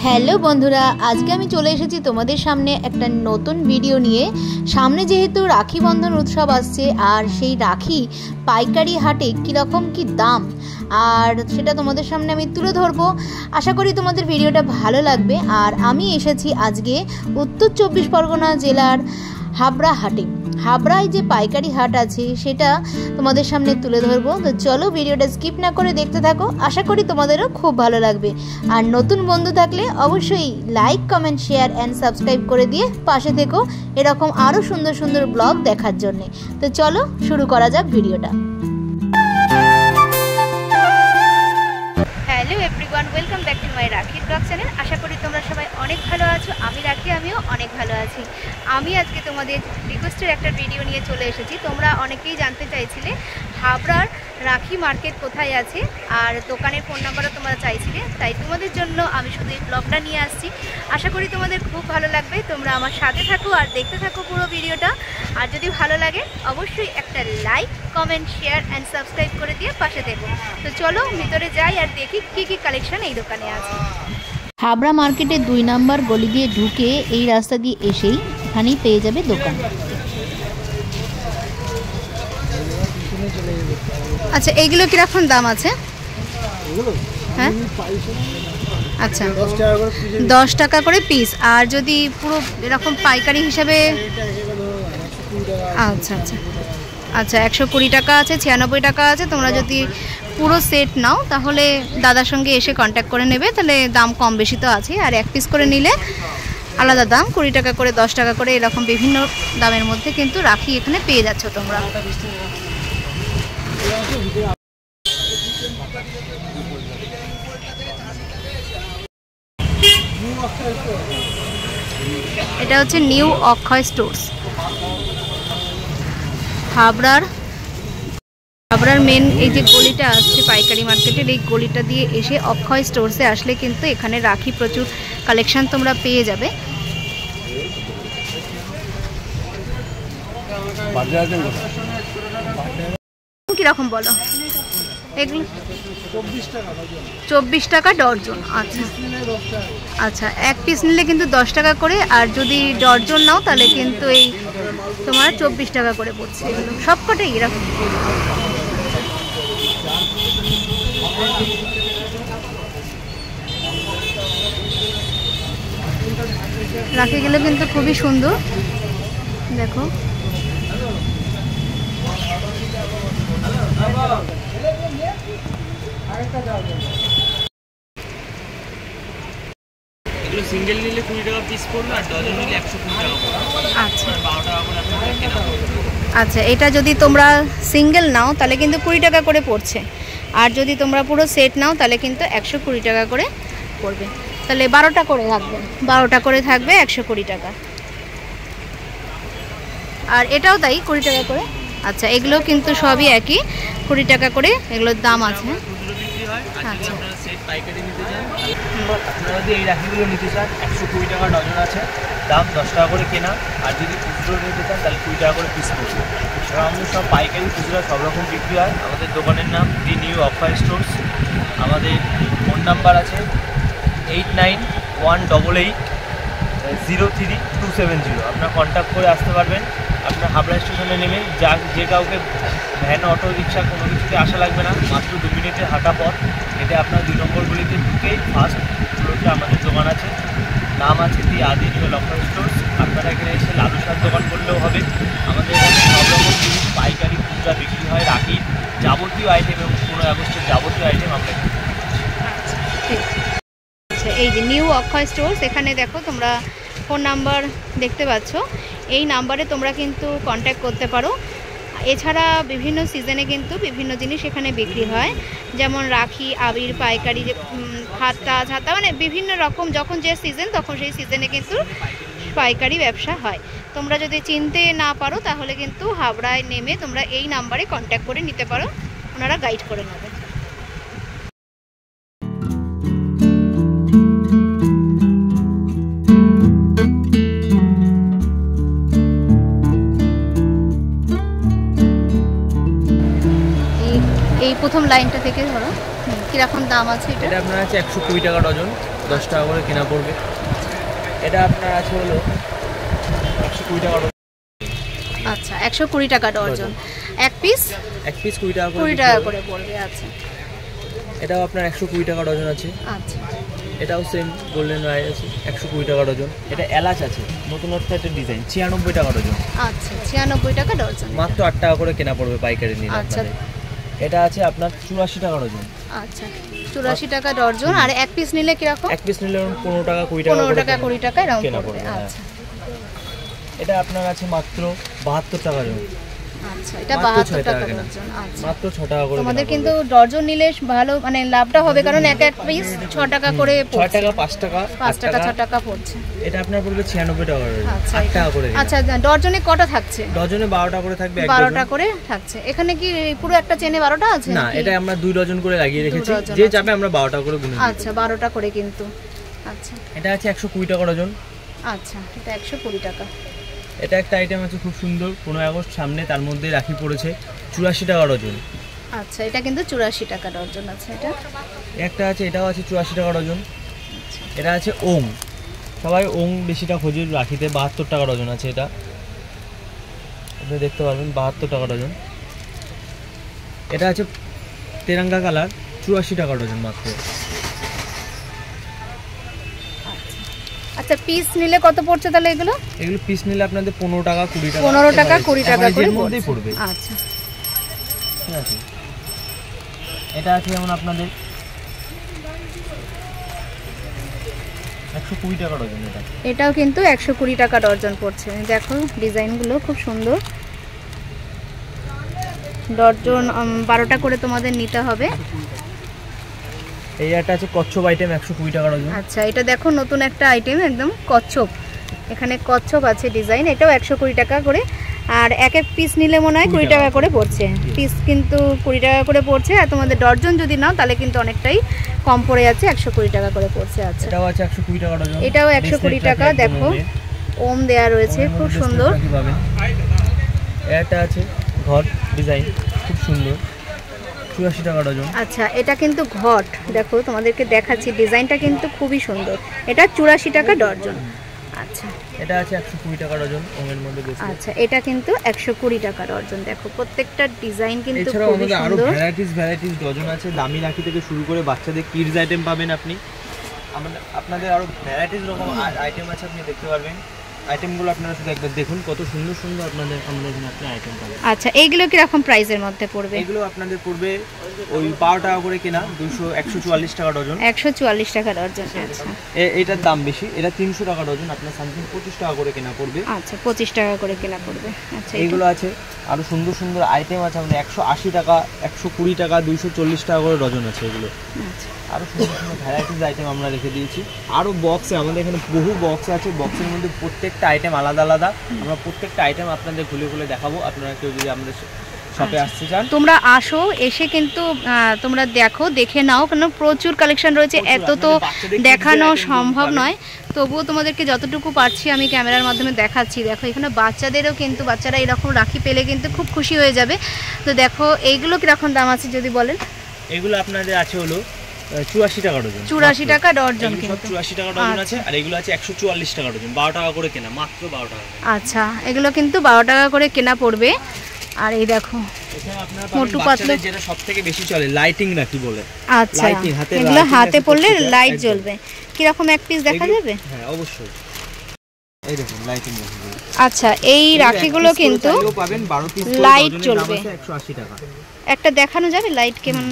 Hello বন্ধুরা, আজকে আমি চলে এসেছি তোমাদের সামনে একটা নতুন ভিডিও নিয়ে। সামনে যেহেতু রাখি বন্ধন উৎসব আসছে, আর সেই রাখি পাইকারি হাটে কীরকম কী দাম আর সেটা তোমাদের সামনে আমি তুলে ধরবো। আশা করি তোমাদের ভিডিওটা ভালো লাগবে। আর আমি এসেছি আজকে উত্তর 24 পরগনা জেলার হাবড়া হাটে। হাবড়ায় যে পাইকারি হাট আছে সেটা তোমাদের সামনে তুলে ধরবো। তো চলো ভিডিওটা স্কিপ না করে দেখতে থাকো, আশা করি তোমাদেরও খুব ভালো লাগবে। আর নতুন বন্ধু থাকলে অবশ্যই like, comment, share and subscribe করে দিয়ে পাশে থেকো এরকম আরও সুন্দর সুন্দর ব্লগ দেখার জন্যে। তো চলো শুরু করা যাক ভিডিওটা। Hello everyone, welcome back to my রাখি ব্লগ চ্যানেল। আশা করি তোমরা সবাই অনেক ভালো আছো। আমি রাখি, আমিও অনেক ভালো আছি। আমি আজকে তোমাদের রিকোয়েস্টের একটা ভিডিও নিয়ে চলে এসেছি। তোমরা অনেকেই জানতে চাইছিলে হাবড়ার রাখি মার্কেট কোথায় আছে, আর দোকানের ফোন নাম্বারও তোমরা চাইছিলে, তাই তোমাদের জন্য আমি শুধু এই ব্লগটা নিয়ে আসছি। আশা করি তোমাদের খুব ভালো লাগবে। তোমরা আমার সাথে থাকো আর দেখতে থাকো পুরো ভিডিওটা। আর যদি ভালো লাগে অবশ্যই একটা like, comment, share and subscribe করে দিয়ে পাশে থেকো। তো চলো ভিতরে যাই আর দেখি কী কী কালেকশন এই দোকানে আছে। হাবড়া মার্কেটে 2 নম্বর গলি দিয়ে ঢুকে এই রাস্তা দিয়ে এসেই এখানেই পেয়ে যাবে দোকান। আচ্ছা, এইগুলো কিরকম দাম আছে? হ্যাঁ, আচ্ছা 10 টাকা করে পিস। আর যদি পুরো এরকম পাইকারি হিসাবে আচ্ছা আচ্ছা আচ্ছা 120 টাকা আছে, 96 টাকা আছে। তোমরা যদি পুরো সেট নাও তাহলে দাদার সঙ্গে এসে কন্ট্যাক্ট করে নেবে, তাহলে দাম কম বেশি তো আছে। আর এক পিস করে নিলে আলাদা দাম, 20 টাকা করে, 10 টাকা করে, এরকম বিভিন্ন দামের মধ্যে কিন্তু রাখি এখানে পেয়ে যাচ্ছ তোমরা। এটা হচ্ছে নিউ অক্ষয় স্টোর্স। হাবড়ার মেন এই যে গলিটা আসছে পাইকারি মার্কেটের, এই গলিটা দিয়ে এসে অক্ষয় স্টোর্সে আসলে কিন্তু এখানে রাখি প্রচুর কালেকশন তোমরা পেয়ে যাবে। কিরকম বলো এগুলো? 24 টাকা ডর্জন। আচ্ছা আচ্ছা, এক পিস নিলে কিন্তু 10 টাকা করে, আর যদি ডর্জন নাও তাহলে কিন্তু এই তোমার 24 টাকা করে পড়ছে। এগুলো সবকটাই এরকম। রাখিগুলো কিন্তু খুবই সুন্দর, দেখো। এগুলো সিঙ্গেল নিলে 20 টাকা পিস পড়বে, আর ডজন নিলে 120 টাকা পড়বে। আচ্ছা 12 টাকা করে আপনাদের কেনা পড়বে। আচ্ছা, এটা যদি তোমরা সিঙ্গেল নাও তাহলে কিন্তু 20 টাকা করে পড়ছে, আর যদি তোমরা পুরো সেট নাও তাহলে কিন্তু 120 টাকা করে পড়বে। তাহলে 12টা করে থাকবে, 12টা করে থাকবে 120 টাকা। আর এটাও তাই 20 টাকা করে। আচ্ছা, এগুলো কিন্তু সবই একই 20 টাকা করে এগুলোর দাম আছে। খুচরো বিক্রি হয়, আর যদি আচ্ছা, আপনারা সেট পাইকারি নিতে চান, আপনারা যদি এই রাখিগুলো নিতে চান 120 টাকা ডজন আছে, দাম 10 টাকা করে কেনা। আর যদি খুচরো নিতে চান তাহলে 20 টাকা করে পিস পড়বে। এবার আমাদের সব পাইকারি খুচরো সব রকম বিক্রি হয়। আমাদের দোকানের নাম দি নিউ অক্ষয় স্টোর্স। আমাদের ফোন নাম্বার আছে 8918803270। আপনারা কন্ট্যাক্ট করে আসতে পারবেন। আপনার হাবড়া স্টেশনে নেমে যে কাউকে ভ্যান, অটো রিক্সা কোনো কিছুতে আসা লাগবে না, মাত্র 2 মিনিটের হাঁটা পথ। এটা আপনার 2 নম্বর গলিতে ঢুকেই ফার্স্ট ফ্লোরে আমাদের দোকান আছে। নাম আছে দি আদি নিউ অক্ষয় স্টোর্স। আপনারা এখানে এসে লালু শাক দোকান করলেও হবে। আমাদের এখানে সব রকম জিনিস পাইকারি খুচরা বিক্রি হয়। রাখি যাবতীয় আইটেম এবং 15 আগস্টের যাবতীয় আইটেম আমরা এখানে। আচ্ছা, এই যে নিউ অক্ষয় স্টোর্স, এখানে দেখো তোমরা ফোন নাম্বার দেখতে পাচ্ছ। এই নাম্বারে তোমরা কিন্তু কন্ট্যাক্ট করতে পারো। এছাড়া বিভিন্ন সিজনে কিন্তু বিভিন্ন জিনিস এখানে বিক্রি হয়, যেমন রাখি, আবির, পাইকারি, যে হাতা ঝাতা, মানে বিভিন্ন রকম যখন যে সিজন তখন সেই সিজনে কিন্তু পাইকারি ব্যবসা হয়। তোমরা যদি চিনতে না পারো তাহলে কিন্তু হাবড়ায় নেমে তোমরা এই নাম্বারে কন্ট্যাক্ট করে নিতে পারো, ওনারা গাইড করে নেবে। এই প্রথম লাইনটা থেকে ধরো, কিরকম দাম আছে এটা? এটা আপনার আছে 120 টাকা ডজন, 10 টাকা করে কেনা পড়বে। এটা আপনার আছে হলো 120 টাকা ডজন। আচ্ছা 120 টাকা ডজন। এক পিস 20 টাকা করে 20 টাকা করে পড়বে। আচ্ছা এটাও আপনার 120 টাকা ডজন আছে। আচ্ছা এটাও সেম গোল্ডেন রাই আছে 120 টাকা ডজন। এটা এলাচ আছে নতুনত্ব একটা ডিজাইন 96 টাকা ডজন। আচ্ছা 96 টাকা ডজন, মাত্র 8 টাকা করে কেনা পড়বে পাইকারি নিলে। আচ্ছা এটা আছে আপনার 84 টাকা ডজন। আচ্ছা 84 টাকা ডজন। আর এক পিস নিলে কিরকম? এক পিস নিলে 15 টাকা 20 টাকা 15 টাকা 20 টাকা এরকম কেনা পড়বে। পড়বে। আচ্ছা এটা আপনার আছে মাত্র 72 টাকা ডজন। আচ্ছা এটা 72 টাকা ডজন। আচ্ছা মাত্র 6 টাকা করে। তোমাদের কিন্তু ডজন নিলে ভালো মানে লাভটা হবে, কারণ এক এক পিস 6 টাকা করে পড়ছে। 6 টাকা 5 টাকা 5 টাকা 6 টাকা পড়ছে। এটা আপনার পড়বে 96 টাকা করে। আচ্ছা 8 টাকা করে। আচ্ছা ডজনে কটা থাকছে? ডজনে 12টা করে থাকবে। 12টা করে থাকছে। এখানে কি পুরো একটা চেনে 12টা আছে? না এটা আমরা 2 ডজন করে লাগিয়ে রেখেছি, যে যাবে আমরা 12টা করে গুনে। আচ্ছা 12টা করে কিন্তু। আচ্ছা এটা আছে 120 টাকা ডজন। আচ্ছা এটা 120 টাকা। এটা একটা আইটেম আছে খুব সুন্দর, 15 আগস্ট সামনে, তার মধ্যে রাখি পড়েছে 84 টাকা ডজন। আচ্ছা এটা কিন্তু 84 টাকা ডজন আছে। এটা একটা আছে, এটাও আছে 84 টাকা ডজন। এটা আছে ওং, সবাই ওং বেশিটা খোঁজে রাখিতে, 72 টাকা ডজন আছে। এটা আপনি দেখতে পারবেন 72 টাকা ডজন। এটা আছে তেরঙ্গা কালার 84 টাকা ডজন মাত্র। আচ্ছা পিস নিলে কত পড়ছে তাহলে এগুলো? এগুলো পিস নিলে আপনাদের 15 টাকা 20 টাকা 15 টাকা 20 টাকা করে পড়বে। আচ্ছা ঠিক আছে। এটা আছে যেমন আপনাদের 120 টাকা ডজন। এটাও কিন্তু 120 টাকা ডজন পড়ছে। দেখো ডিজাইনগুলো খুব সুন্দর। ডজন 12টা করে তোমাদের নিতে হবে। এই একটা আছে কচ্ছপ আইটেম 120 টাকা ডজন। আচ্ছা এটা দেখো নতুন একটা আইটেম একদম কচ্ছপ, এখানে কচ্ছপ আছে ডিজাইন, এটাও 120 টাকা করে। আর এক এক পিস নিলে মনে হয় 20 টাকা করে পড়ছে। পিস কিন্তু 20 টাকা করে পড়ছে, আর তোমাদের ডজন যদি নাও তাহলে কিন্তু অনেকটাই কম পড়ে যাচ্ছে, 120 টাকা করে পড়ছে। আচ্ছা এটাও আছে 120 টাকা ডজন। এটাও 120 টাকা। দেখো ওম দেয়া রয়েছে খুব সুন্দর। এটা আছে ঘট ডিজাইন খুব সুন্দর 84 টাকা ডজন। আচ্ছা এটা কিন্তু ঘট, দেখো তোমাদেরকে দেখাচ্ছি, ডিজাইনটা কিন্তু খুবই সুন্দর। এটা 84 টাকা ডজন। আচ্ছা এটা আছে 120 টাকা ডজন ওমের মধ্যে বেশি। আচ্ছা এটা কিন্তু 120 টাকা ডজন। দেখো প্রত্যেকটা ডিজাইন কিন্তু এছাড়াও খুবই আমাদের আরো সুন্দর। ভ্যারাইটিস ডজন আছে, দামি রাখি থেকে শুরু করে বাচ্চাদের কিডস আইটেম পাবেন আপনি। আপনাদের আরো ভ্যারাইটিস রকম আইটেম আছে, আপনি দেখতে পারবেন। আইটেমগুলো আপনারা শুধু একবার দেখুন, কত সুন্দর সুন্দর আপনাদের এখানে আপনি আইটেম পাবেন। আচ্ছা এইগুলো কি রকম প্রাইসের মধ্যে পড়বে? এগুলো আপনাদের পড়বে ওই 12 টাকা করে কেনা, 144 টাকা ডজন। 144 টাকা ডজন। আচ্ছা এটার দাম বেশি, এটা 300 টাকা ডজন, আপনার সামথিং 25 টাকা করে কেনা পড়বে। আচ্ছা 25 টাকা করে কেনা পড়বে। আচ্ছা এইগুলো আছে আরো সুন্দর সুন্দর আইটেম আছে, আমাদের 180 টাকা 120 টাকা 240 টাকা করে ডজন আছে এগুলো। আচ্ছা আরো সুন্দর সুন্দর ভ্যারাইটিস আইটেম আমরা রেখে দিয়েছি। আরো বক্সে আমাদের এখানে বহু বক্স আছে, বক্সের মধ্যে প্রত্যেকটা আইটেম আলাদা আলাদা। আমরা প্রত্যেকটা আইটেম আপনাদের খুলে খুলে দেখাবো, আপনারা কেউ যদি আমাদের শপে আসতে চান তোমরা আসো, এসে কিন্তু তোমরা দেখো, দেখে নাও, কারণ প্রচুর কালেকশন রয়েছে, এত তো দেখানো সম্ভব নয়। তবুও তোমাদেরকে যতটুকু পারছি আমি ক্যামেরার মাধ্যমে দেখাচ্ছি। দেখো এখানে বাচ্চাদেরও কিন্তু, বাচ্চারা এরকম রাখি পেলে কিন্তু খুব খুশি হয়ে যাবে। তো দেখো এইগুলো কিরকম দাম আছে যদি বলেন? এগুলো আপনাদের আছে হলো 84 টাকা ডজন। 84 টাকা ডজন কিন্তু 84 টাকা ডজন আছে। আর এগুলো আছে 144 টাকা ডজন, 12 টাকা করে কেনা, মাত্র 12 টাকা। আচ্ছা এগুলো কিন্তু 12 টাকা করে কেনা পড়বে। আর এই দেখো মোটু পাতলু, যেটা সবথেকে বেশি চলে লাইটিং রাখি বলে। আচ্ছা এগুলো হাতে পড়লে লাইট জ্বলবে। কি রকম এক পিস দেখা যাবে? হ্যাঁ অবশ্যই, এই দেখুন লাইটিং রাখি। আচ্ছা এই রাখিগুলো কিন্তু পাবেন 12 পিস লাইট জ্বলবে। 180 টাকা। একটা দেখানো যাবে লাইট কেমন?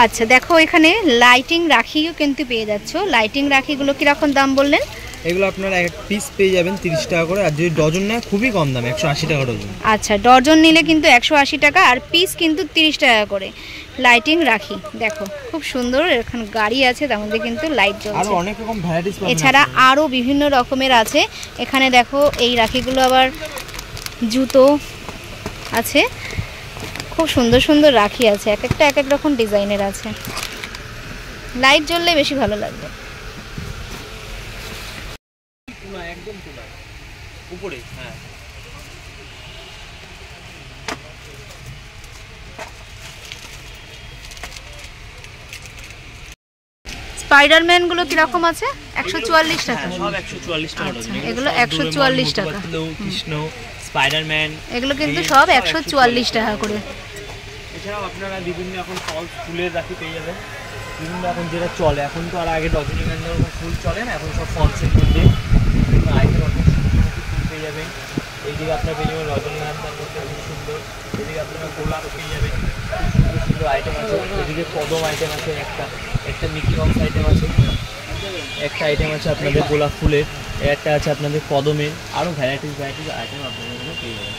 আচ্ছা দেখো এখানে লাইটিং রাখিও কিন্তু পেয়ে যাচ্ছ। লাইটিং রাখিগুলো কিরকম দাম বললেন? এগুলো আপনারা এক পিস পেয়ে যাবেন 30 টাকা করে, আর যদি ডজন নেয় খুবই কম দাম, 180 টাকা ডজন। আচ্ছা ডজন নিলে কিন্তু 180 টাকা, আর পিস কিন্তু 30 টাকা করে। লাইটিং রাখি দেখো খুব সুন্দর, এখানে গাড়ি আছে, তার মধ্যে কিন্তু লাইট জ্বলছে। আরো অনেক রকম ভ্যারাইটিস পাবেন। এছাড়া আরো বিভিন্ন রকমের আছে এখানে। দেখো এই রাখিগুলো আবার জুতো আছে, খুব সুন্দর সুন্দর রাখি আছে, এক একটা এক এক রকম ডিজাইনের আছে। লাইট জ্বললে বেশি ভালো লাগবে। একদম উপরে হ্যাঁ স্পাইডারম্যান গুলো কিরকম আছে? 144 টাকা। সব 144 টাকা ডজন। এগুলো 144 টাকা। কৃষ্ণ, স্পাইডারম্যান এগুলো কিন্তু সব 144 টাকা করে। এছাড়াও আপনারা বিভিন্ন এখন ফলস ফুলের রাখি পেয়ে যাবেন। বিভিন্ন এখন যেটা চলে, এখন তো আর আগে রজনীগন্ধার ফুল চলে না, এখন সব ফলসের মধ্যে বিভিন্ন আইটেম আপনি সূর্যমুখী ফুল পেয়ে যাবেন। এইদিকে আপনার পেয়ে যাবেন রজনীগন্ধার মধ্যে খুব সুন্দর, এদিকে আপনারা গোলাপ পেয়ে যাবেন, খুব সুন্দর সুন্দর আইটেম আছে। এদিকে কদম আইটেম আছে, একটা মিকি মাউস আইটেম আছে, একটা আইটেম আছে আপনাদের গোলাপ ফুলের, একটা আছে আপনাদের কদমের, আরও ভ্যারাইটিস আইটেম আপনাদের এখানে পেয়ে যাবেন।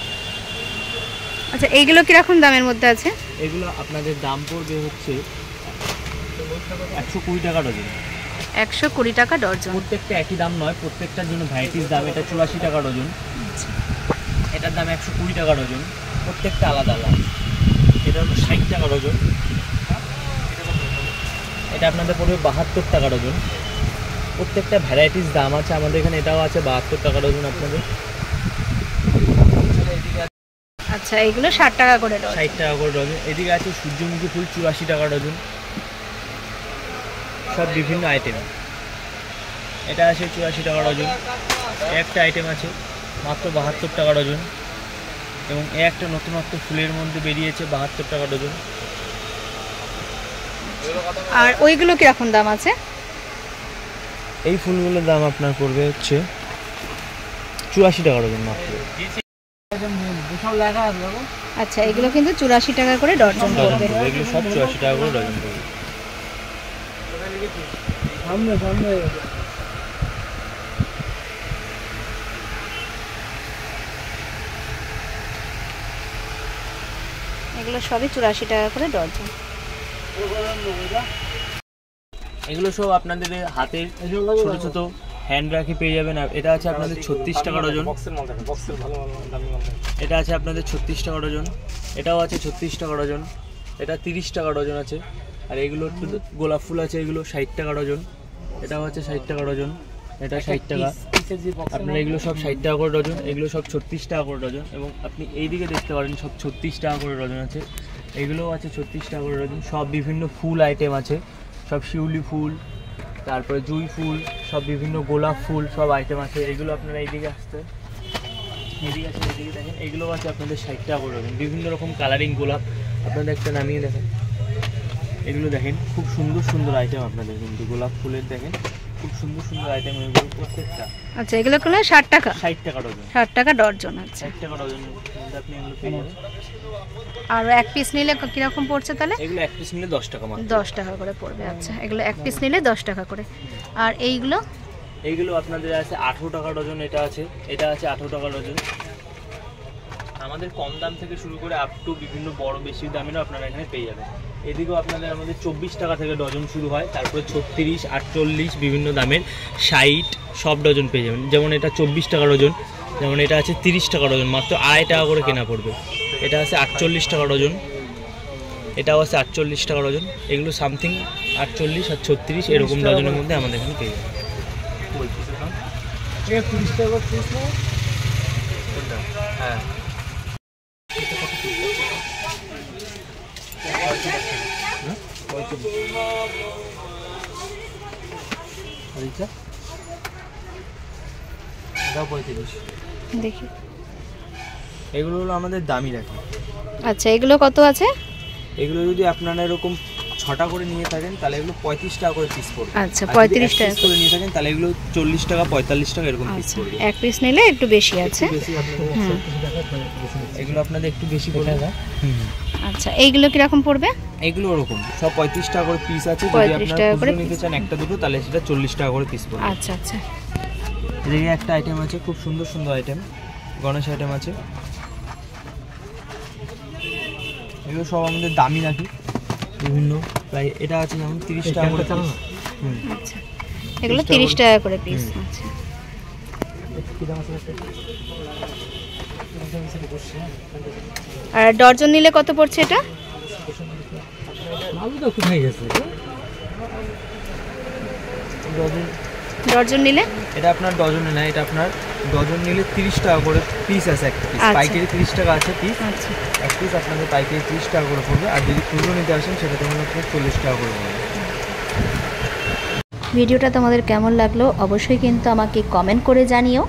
আচ্ছা এইগুলো কিরকম দামের মধ্যে আছে? এগুলো আপনাদের দাম পড়বে হচ্ছে 120 টাকা ডজন। 120 টাকা ডজন। প্রত্যেকটা একই দাম নয়, প্রত্যেকটার জন্য ভ্যারাইটিস দাম। এটা 84 টাকা ডজন, এটার দাম 120 টাকা ডজন, প্রত্যেকটা আলাদা আলাদা। এটা হলো 60 টাকা ডজন, এটা আপনাদের পড়বে 72 টাকা ডজন। প্রত্যেকটা ভ্যারাইটিস দাম আছে আমাদের এখানে। এটাও আছে 72 টাকা ডজন আপনাদের। আচ্ছা এগুলো 60 টাকা করে ডজন। 60 টাকা করে ডজন। এদিকে আছে সূর্যমুখী ফুল 84 টাকা ডজন, সব বিভিন্ন আইটেম। এটা আছে 84 টাকা ডজন। একটা আইটেম আছে মাত্র 72 টাকা ডজন, এবং একটা নতুনত্ব ফুলের মধ্যে বেরিয়েছে 72 টাকা ডজন। আর ওইগুলো কিরকম দাম আছে? এই ফুলগুলোর দাম আপনার পড়বে হচ্ছে 84 টাকা ডজন মাত্র। আচ্ছা এগুলো কিন্তু 84 টাকা করে ডজন পড়বে। এগুলো সব 84 টাকা করে ডজন পড়বে। এগুলো সবই 84 টাকা করে ডজন। এগুলো সব আপনাদের হাতের ছোট ছোট হ্যান্ড রাখি পেয়ে যাবেন। এটা আছে আপনাদের 36 টাকা ডজন। এটা আছে আপনাদের 36 টাকা ডজন। এটাও আছে 36 টাকা ডজন। এটা 30 টাকা ডজন আছে। আর এগুলো একটু গোলাপ ফুল আছে, এগুলো 60 টাকা ডজন। এটাও আছে 60 টাকা ডজন, এটা 60 টাকা। আপনারা এগুলো সব 60 টাকা করে ডজন, এগুলো সব 36 টাকা করে ডজন। এবং আপনি এইদিকে দেখতে পারেন সব 36 টাকা করে ডজন আছে। এগুলোও আছে 36 টাকা করে ডজন। সব বিভিন্ন ফুল আইটেম আছে, সব শিউলি ফুল, তারপরে জুঁই ফুল, সব বিভিন্ন গোলাপ ফুল, সব আইটেম আছে। এগুলো আপনারা এইদিকে আসতে, এদিকে আছে, এদিকে দেখেন, এগুলো আছে আপনাদের 60 টাকা করে ডজন। বিভিন্ন রকম কালারিং গোলাপ আপনাদের একটা নামিয়ে দেখেন। এগুলো দেখেন খুব সুন্দর সুন্দর আইটেম আপনাদের, কিন্তু গোলাপ ফুলের দেখেন খুব সুন্দর সুন্দর আইটেম এগুলো প্রত্যেকটা। আচ্ছা এগুলো কোন 60 টাকা? 60 টাকা ডজন। 60 টাকা ডজন। আচ্ছা 60 টাকা ডজন আপনি এগুলো পেয়ে যাবেন। আর এক পিস নিলে কি রকম পড়ছে তাহলে? এগুলো এক পিস নিলে 10 টাকা মাত্র। 10 টাকা করে পড়বে। আচ্ছা এগুলো এক পিস নিলে 10 টাকা করে। আর এইগুলো আপনাদের আছে 18 টাকা ডজন। এটা আছে 18 টাকা ডজন। আমাদের কম দাম থেকে শুরু করে আপ টু বিভিন্ন বড় বেশি দামেরও আপনারা এখানে পেয়ে যাবেন। এদিকেও আপনাদের আমাদের 24 টাকা থেকে ডজন শুরু হয়, তারপরে 36, 48 বিভিন্ন দামের 60 সব ডজন পেয়ে যাবেন। যেমন এটা 24 টাকা ডজন, যেমন এটা আছে 30 টাকা ডজন, মাত্র 2.5 টাকা করে কেনা পড়বে। এটা আছে 48 টাকা ডজন, এটাও আছে 48 টাকা ডজন। এগুলো সামথিং 48 আর 36 এরকম ডজনের মধ্যে আমাদের এখানে পেয়ে যাবেন। হ্যাঁ দেখি, এগুলো হলো আমাদের দামি রাখি। আচ্ছা এগুলো কত আছে? এগুলো যদি আপনারা এরকম 6টা করে নিয়ে থাকেন তাহলে এগুলো 35 টাকা করে পিস পড়বে। আচ্ছা 35 টাকা করে নিয়ে থাকেন তাহলে এগুলো 40 টাকা 45 টাকা এরকম পিস পড়বে। এক পিস নিলে একটু বেশি আছে। এগুলো আপনাদের একটু বেশি পড়বে। আচ্ছা এইগুলো কি রকম পড়বে? এগুলো ওরকম সব 35 টাকা করে পিস আছে। যদি আপনারা নিতে চান একটা দুটো তাহলে সেটা 40 টাকা করে পিস পড়বে। আচ্ছা আচ্ছা। এদিকে একটা আইটেম আছে, খুব সুন্দর সুন্দর আইটেম, গণেশ আইটেম আছে। এগুলো সব আমাদের দামি রাখি বিভিন্ন, প্রায় এটা আছে যেমন 30 টাকা করে। আচ্ছা এগুলো 30 টাকা করে পিস। আচ্ছা আর ডজন নিলে কত পড়ছে এটা? ডজন নিলে এটা আপনার ডজনে না, এটা আপনার ডজন নিলে 30 টাকা করে পিস আছে একটা পিস। পাইকারি 30 টাকা আছে পিস। আচ্ছা এক পিস আপনাদের পাইকারি 30 টাকা করে পড়বে। আর যদি খুচরো নিতে আসেন সেটা তখন আপনার 40 টাকা করে পড়বে। ভিডিওটা তোমাদের কেমন লাগলো অবশ্যই কিন্তু আমাকে কমেন্ট করে জানিও।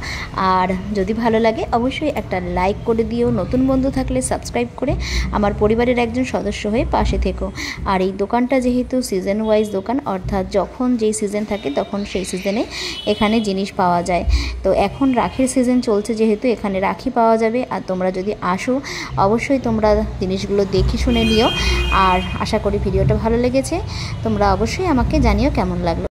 আর যদি ভালো লাগে অবশ্যই একটা লাইক করে দিও। নতুন বন্ধু থাকলে সাবস্ক্রাইব করে আমার পরিবারের একজন সদস্য হয়ে পাশে থেকো। আর এই দোকানটা যেহেতু সিজন ওয়াইজ দোকান, অর্থাৎ যখন যেই সিজন থাকে তখন সেই সিজনে এখানে জিনিস পাওয়া যায়। তো এখন রাখির সিজন চলছে যেহেতু এখানে রাখি পাওয়া যাবে। আর তোমরা যদি আসো অবশ্যই তোমরা জিনিসগুলো দেখে শুনে নিও। আর আশা করি ভিডিওটা ভালো লেগেছে। তোমরা অবশ্যই আমাকে জানিও কেমন লাগলো।